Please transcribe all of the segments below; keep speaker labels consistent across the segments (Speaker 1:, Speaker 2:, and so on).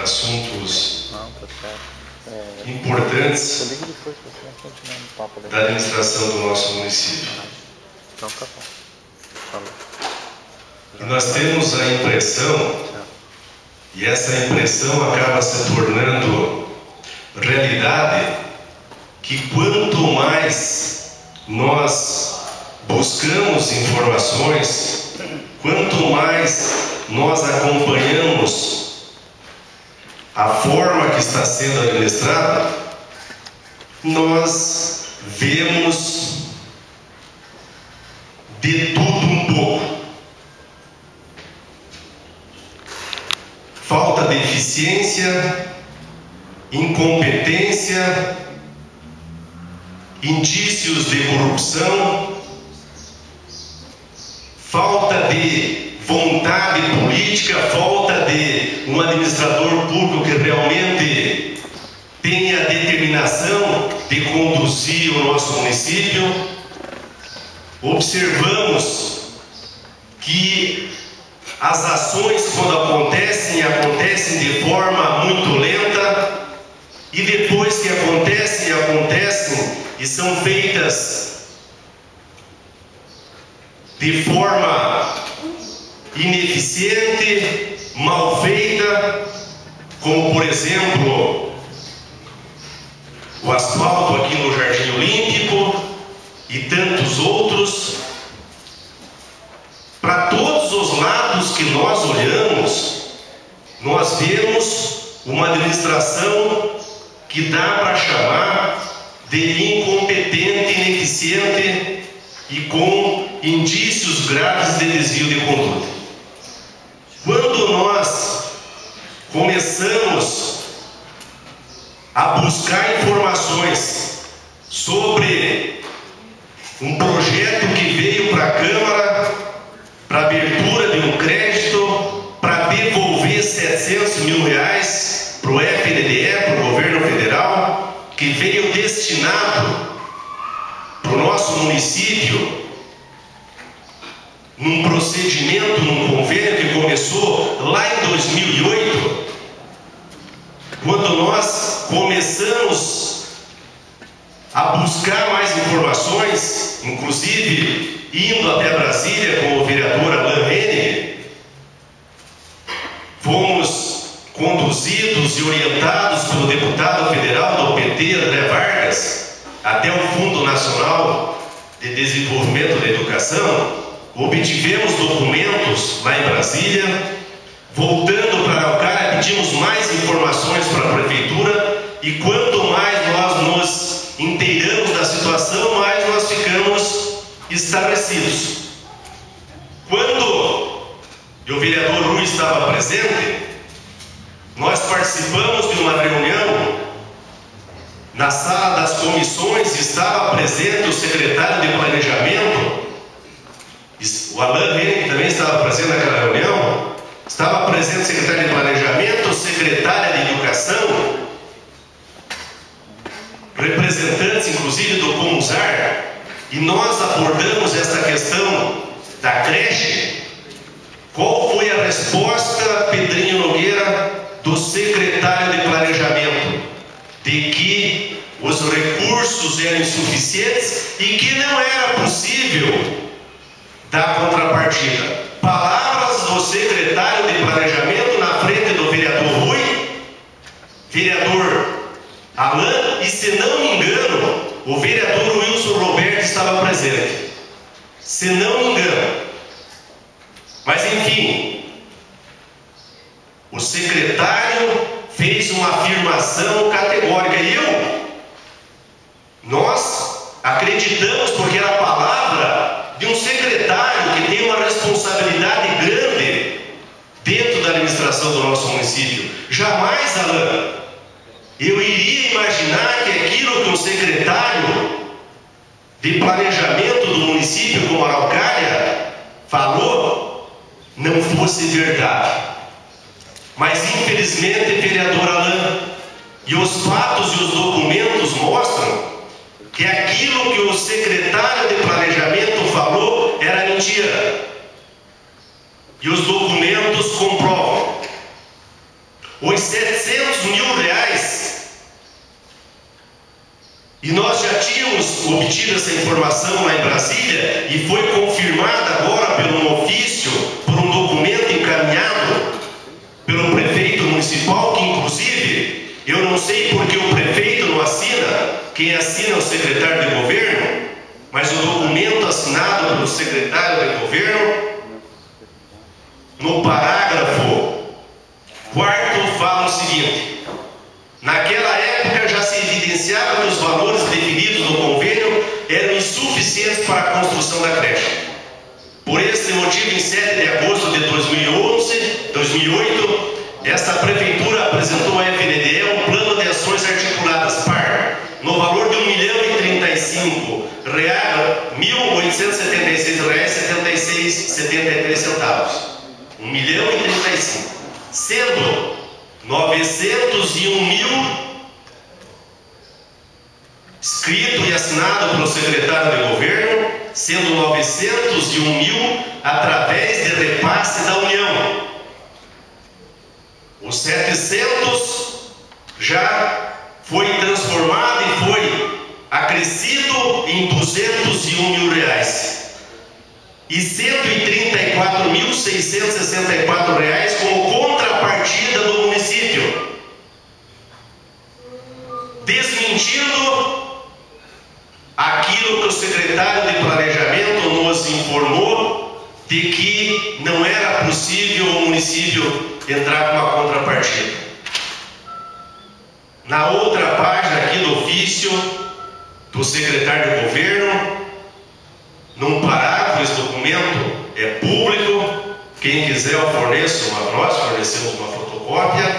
Speaker 1: assuntos importantes da administração do nosso município. E nós temos a impressão, e essa impressão acaba se tornando realidade, que quanto mais nós buscamos informações, quanto mais nós acompanhamos a forma que está sendo administrada, nós vemos de tudo um pouco. Falta de eficiência, incompetência, indícios de corrupção, falta de vontade política, falta de um administrador público que realmente tenha a determinação de conduzir o nosso município. Observamos que as ações, quando acontecem de forma muito lenta, e depois que acontecem e são feitas de forma ineficiente, mal feita, como por exemplo o asfalto aqui no Jardim Olímpico e tantos outros. Para todos os lados que nós olhamos, nós vemos uma administração que dá para chamar de incompetente, ineficiente e com indícios graves de desvio de conduta. Quando nós começamos a buscar informações sobre um projeto que veio para a Câmara para abertura de um crédito para devolver 700 mil reais para o FNDE, para o governo federal, que veio destinado para o nosso município num procedimento, num convênio que começou lá em 2008, quando nós começamos a buscar mais informações, inclusive indo até Brasília com o vereador Alain Henning, fomos conduzidos e orientados pelo deputado federal do PT, André Vargas, até o Fundo Nacional de Desenvolvimento da Educação. Obtivemos documentos lá em Brasília, voltando para Araucária, pedimos mais informações para a prefeitura, e quanto mais nós nos inteiramos da situação, mais nós ficamos estarrecidos. Quando o vereador Rui estava presente, nós participamos de uma reunião na sala das comissões, estava presente o secretário de Planejamento, o Alain Henning também estava presente naquela reunião, estava presente o secretário de Planejamento, o secretário de Educação, representantes inclusive do Comusar, e nós abordamos essa questão da creche. Qual foi a resposta, Pedrinho Nogueira, do secretário de Planejamento? De que os recursos eram insuficientes e que não era possível dar contrapartida. Palavras do secretário de Planejamento na frente do vereador Rui, vereador Alain, e se não me engano, o vereador Wilson Roberto estava presente. Se não me engano. Mas enfim, o secretário fez uma afirmação categórica e nós acreditamos, porque era a palavra de um secretário que tem uma responsabilidade grande dentro da administração do nosso município. Jamais, Alain, eu iria imaginar que aquilo que um secretário de Planejamento do município como Araucária falou não fosse verdade. Mas infelizmente, vereador Alain, e os fatos e os documentos mostram que aquilo que o secretário de Planejamento falou era mentira. E os documentos comprovam. os 700 mil reais, e nós já tínhamos obtido essa informação lá em Brasília, e foi confirmada agora pelo um ofício, por um documento encaminhado pelo prefeito municipal, que inclusive, eu não sei porque o prefeito não assina, quem assina é o secretário de governo, mas o documento assinado pelo secretário de governo, no parágrafo 4º, fala o seguinte: naquela época já se evidenciava que os valores definidos no convênio eram insuficientes para a construção da creche. Por esse motivo, em 7 de agosto de 2008, esta prefeitura apresentou à FNDE um plano de ações articuladas par, no valor de R$1.876,73, 1.035, sendo 901 mil escrito e assinado pelo secretário de governo, sendo 901 mil através de repasse da União. Os 700 já foi transformado e foi acrescido em 201 mil reais. E 134.664 reais como contrapartida do município, desmentindo aquilo que o secretário de Planejamento nos informou, de que não era possível o município entrar com uma contrapartida. Na outra página aqui do ofício do secretário de governo, num parágrafo, esse documento é público, quem quiser eu forneço nós fornecemos uma fotocópia,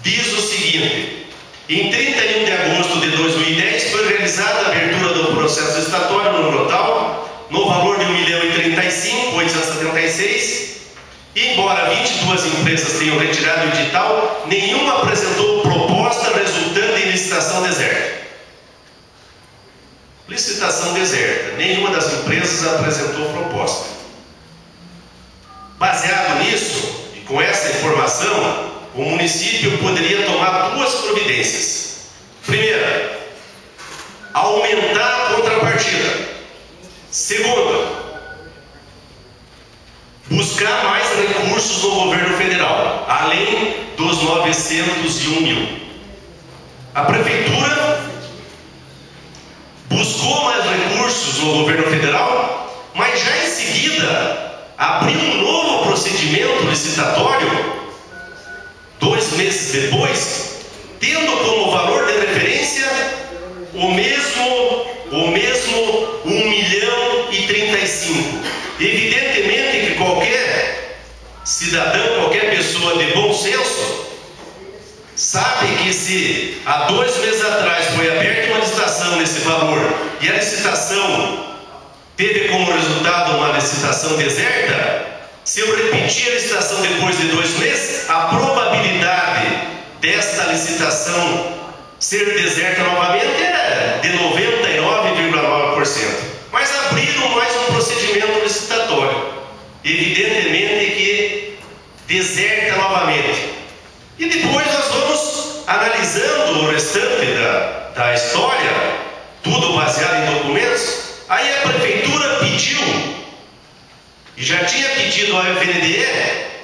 Speaker 1: diz o seguinte: em 31 de agosto de 2010 foi realizada a abertura do processo estatório no Grotal, no valor de R$1.035.876. Embora 22 empresas tenham retirado o edital, nenhuma apresentou proposta resultante em licitação deserta. Licitação deserta, nenhuma das empresas apresentou proposta. Baseado nisso, e com essa informação, o município poderia tomar duas providências. Primeira, aumentar a contrapartida. Segunda, buscar mais recursos no governo federal, além dos 901 mil. A prefeitura buscou mais recursos no governo federal, mas já em seguida abriu um novo procedimento licitatório 2 meses depois, tendo como valor de referência o mesmo 1.035. Evidentemente que qualquer cidadão, qualquer pessoa de bom senso sabe que se há 2 meses atrás foi aberta uma licitação nesse valor e a licitação teve como resultado uma licitação deserta, se eu repetir a licitação depois de 2 meses, a probabilidade desta licitação ser deserta novamente é de 99,9%. Mas abriram mais um procedimento licitatório, evidentemente que deserta novamente. E depois nós vamos analisando o restante da história, tudo baseado em documentos. Aí a prefeitura pediu, e já tinha pedido à FNDE,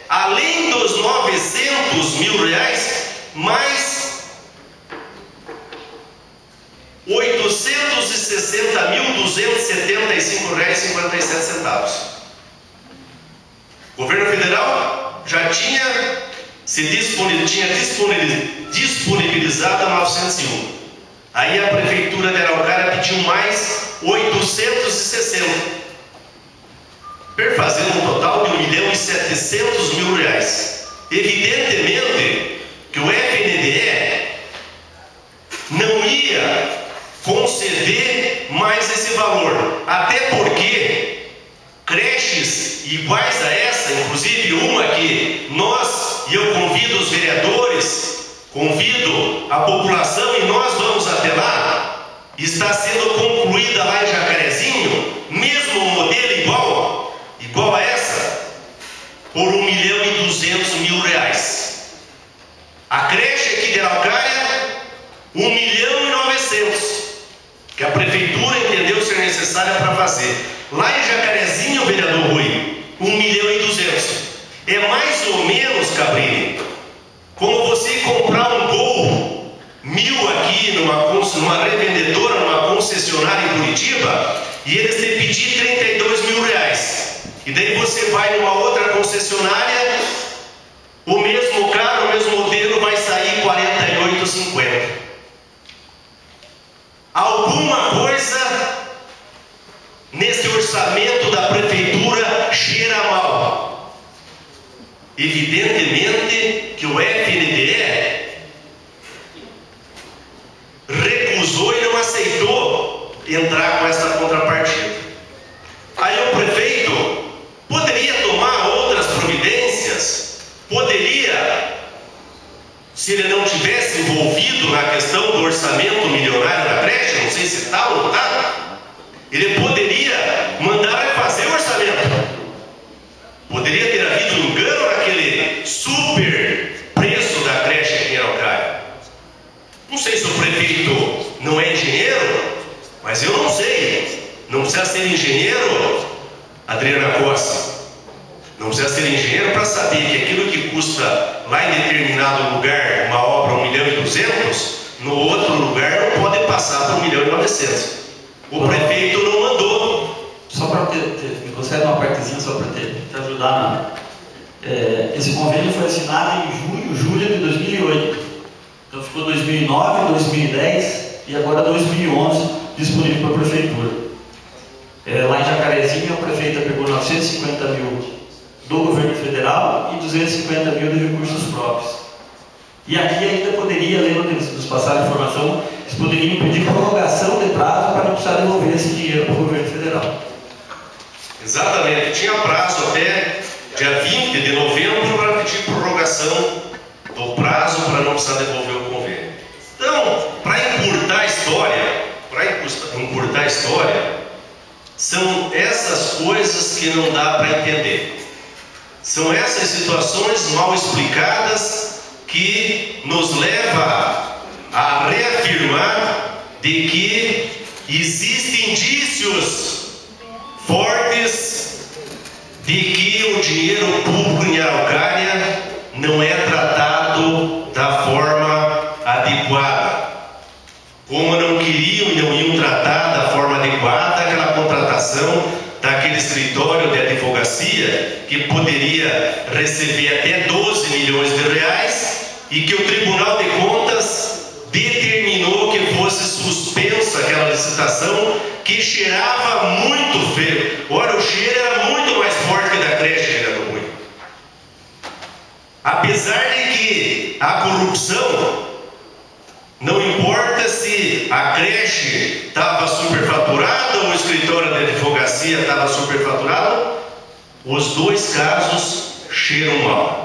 Speaker 1: além dos 900 mil reais, mais R$860.275,57. O governo federal já tinha disponibilizado a 901. Aí a prefeitura de Araucária pediu mais 860, fazendo um total de R$1.700.000. Evidentemente que o FNDE não ia conceder mais esse valor, até porque creches iguais a essa, inclusive uma que nós, e eu convido os vereadores, convido a população e nós vamos até lá, está sendo concluída lá em Jacarezinho, mesmo modelo igual a essa, por R$1.200.000. A creche aqui de Araucária, 1.900.000, que a prefeitura entendeu ser necessária para fazer. Lá em Jacarezinho, vereador Rui, 1.200.000. É mais ou menos, Cabrini, como você comprar um Gol 1000 aqui numa revendedora, numa concessionária em Curitiba, e eles te pedir 32 mil reais. E daí você vai numa outra concessionária, o mesmo carro, o mesmo modelo vai sair 48,50. Alguma coisa nesse orçamento da prefeitura cheira mal. Evidentemente que o FNDE recusou e não aceitou entrar com essa contrapartida. Aí o prefeito poderia tomar outras providências, poderia, se ele não tivesse envolvido na questão do orçamento milionário da creche, não sei se está ou não está, ele poderia mandar refazer o orçamento. Poderia ter havido engano naquele super preço da creche aqui em Araucária. Não sei se o prefeito não é engenheiro, mas eu não sei. Não precisa ser engenheiro, Adriana Costa. Não precisa ser engenheiro para saber que aquilo que custa lá em determinado lugar uma obra 1.200.000, no outro lugar não pode passar por 1.900.000. O prefeito não mandou.
Speaker 2: Só para me concede uma partezinha só para te ajudar. Esse convênio foi assinado em julho de 2008. Então ficou 2009, 2010 e agora 2011 disponível para a prefeitura. Lá em Jacarezinho, a prefeita pegou 950 mil do governo federal e 250 mil de recursos próprios. E aqui ainda poderia, lembra de nos passar a informação, eles poderiam pedir prorrogação de prazo para não precisar devolver esse dinheiro para o governo federal.
Speaker 1: Exatamente, tinha prazo até dia 20 de novembro para pedir prorrogação do prazo para não precisar devolver o convênio. Então, para encurtar a história, são essas coisas que não dá para entender. São essas situações mal explicadas que nos leva a reafirmar de que existem indícios fortes de que o dinheiro público em Araucária não é tratado da forma adequada. Como não queriam e não iam tratar da forma adequada aquela contratação daquele escritório de advocacia que poderia receber até 12 milhões de reais e que o Tribunal de Contas determinou que fosse suspensa aquela licitação que cheirava muito feio. Ora, o cheiro era muito mais forte que da creche, vereador Rui. Apesar de que a corrupção, não importa se a creche estava superfaturada ou o escritório de advocacia estava superfaturado, os dois casos cheiram mal.